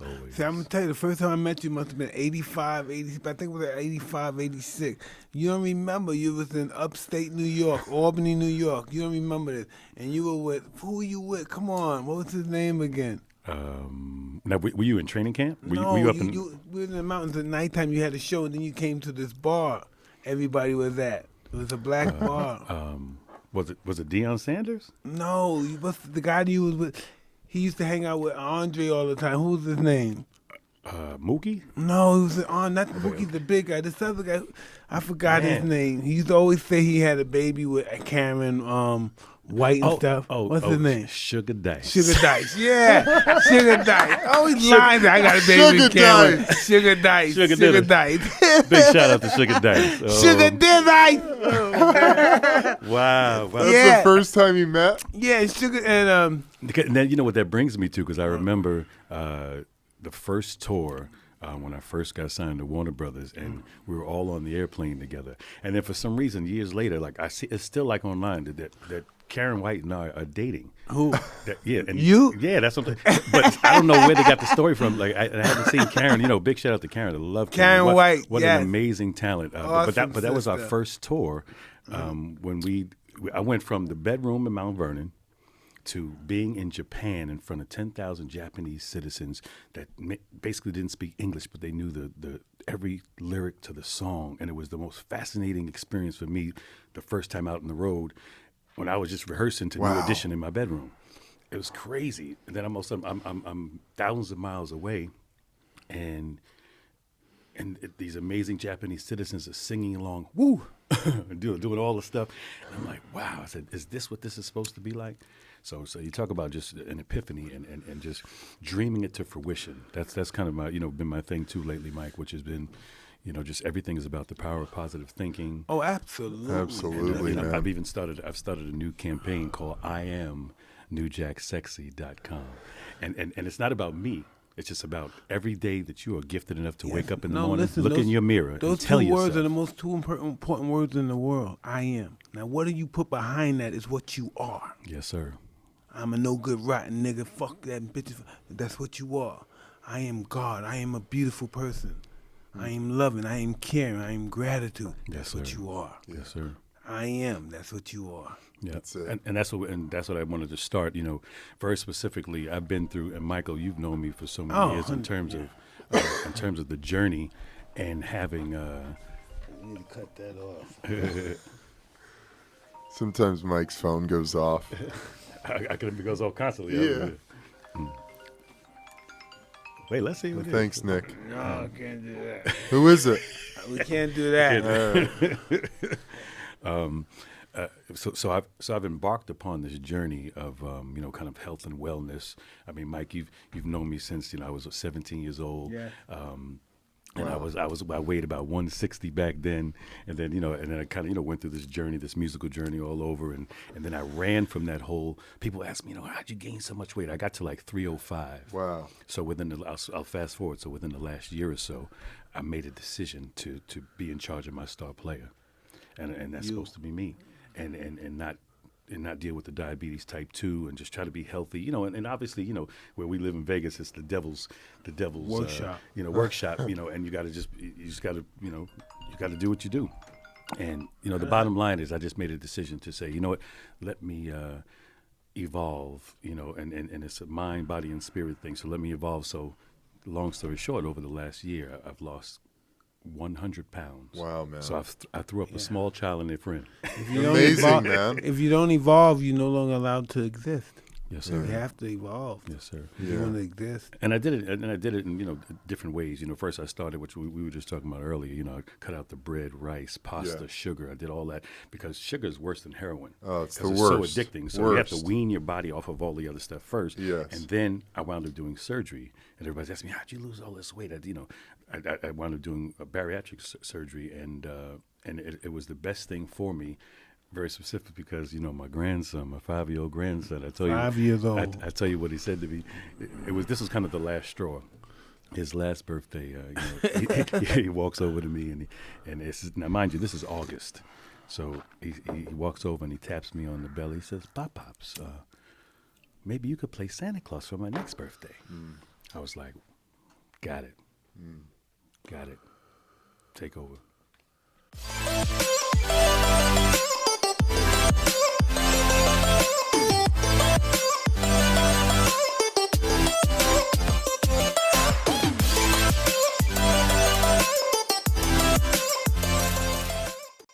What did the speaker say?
Always. See, I'm going to tell you, the first time I met you must have been 85, 86. I think it was like 85, 86. You don't remember you was in upstate New York, Albany, New York. You don't remember this. And you were with, who were you with? Come on. What was his name again? Now, were you in training camp? No, were you up you were in the mountains at nighttime. You had a show, and then you came to this bar everybody was at. It was a black bar. Was it Deion Sanders? No, what's the guy that you was with? He used to hang out with Andre all the time. Who's his name? Mookie? No, it was not Mookie, the big guy. This other guy, I forgot his name. He used to always say he had a baby with Karen White and stuff. What's his name? Sugar Dice. Sugar Dice, yeah. Sugar Dice. Always lying that I got a baby with Karen. Sugar Dice. Sugar Dice. Big shout out to Sugar Dice. Sugar Dice. Wow. That's the first time you met? Yeah, Sugar and And then you know what that brings me to, because I remember the first tour when I first got signed to Warner Brothers, and we were all on the airplane together. And then for some reason, years later, like I see, it's still like online that Karen White and I are dating. Who? And you? Yeah, that's something. But I don't know where they got the story from. Like I haven't seen Karen. You know, big shout out to Karen. I love Karen White. What yes. an amazing talent. Awesome but that was our sister. first tour. When I went from the bedroom in Mount Vernon to being in Japan in front of 10,000 Japanese citizens that basically didn't speak English, but they knew the every lyric to the song. And it was the most fascinating experience for me the first time out on the road when I was just rehearsing to New Edition in my bedroom. It was crazy. And then I'm thousands of miles away, and these amazing Japanese citizens are singing along, woo, doing all the stuff. And I'm like, wow. I said, is this what this is supposed to be like? So you talk about just an epiphany and just dreaming it to fruition. That's kind of my, been my thing too lately, Mike, which has been, just everything is about the power of positive thinking. Oh, absolutely. Absolutely, And man. I've started a new campaign called I Am NewJackSexy.com. And it's not about me. It's just about every day that you are gifted enough to wake up in the morning, listen, look in your mirror, and those tell two yourself. words are the most two important words in the world. I am. Now, what do you put behind that is what you are. Yes, sir. I'm a no good rotten nigga. Fuck that bitch. That's what you are. I am God. I am a beautiful person. I am loving. I am caring. I am gratitude. That's what you are. Yes, sir. I am. That's what you are. Yeah, That's it. and that's what I wanted to start. Very specifically, I've been through, and Michael, you've known me for so many years in terms of the journey and having. I need to cut that off. Sometimes Mike's phone goes off. I could, it goes off constantly. Yeah. Wait, let's see. Thanks, Nick. No, I can't do that. Who is it? We can't do that. So I've embarked upon this journey of kind of health and wellness. I mean, Mike, you've known me since I was 17 years old. Yeah. And I weighed about 160 back then, and then I kind of went through this journey, this musical journey all over, and then I ran from that whole. People ask me, how'd you gain so much weight? I got to like 305. Wow. So I'll fast forward. So within the last year or so, I made a decision to be in charge of my star player, and that's supposed to be me, and not deal with the diabetes type 2 and just try to be healthy, and obviously, where we live in Vegas, it's the devil's Workshop. Workshop, and you got to do what you do. And, the bottom line is I just made a decision to say, let me evolve, and it's a mind, body, and spirit thing. So let me evolve. So long story short, over the last year, I've lost 100 pounds. Wow, man. So I threw up a small child and their friend. Amazing, man. If you don't evolve, you're no longer allowed to exist. Yes, sir. You have to evolve. Yes, sir. If you want to exist. And I did it in different ways. First I started, which we were just talking about earlier. I cut out the bread, rice, pasta, sugar. I did all that because sugar is worse than heroin. Oh, it's the it's worst. so addicting. So you have to wean your body off of all the other stuff first. Yes. And then I wound up doing surgery, and everybody's asking me, how'd you lose all this weight? I wound up doing a bariatric surgery, and it was the best thing for me. Very specific because my grandson, my 5-year-old grandson. I tell you, 5 years old. I tell you what he said to me. This was kind of the last straw. His last birthday, he walks over to me and now mind you, this is August, so he walks over and he taps me on the belly. He says, "Pops, maybe you could play Santa Claus for my next birthday." I was like, Got it. Got it. Take over.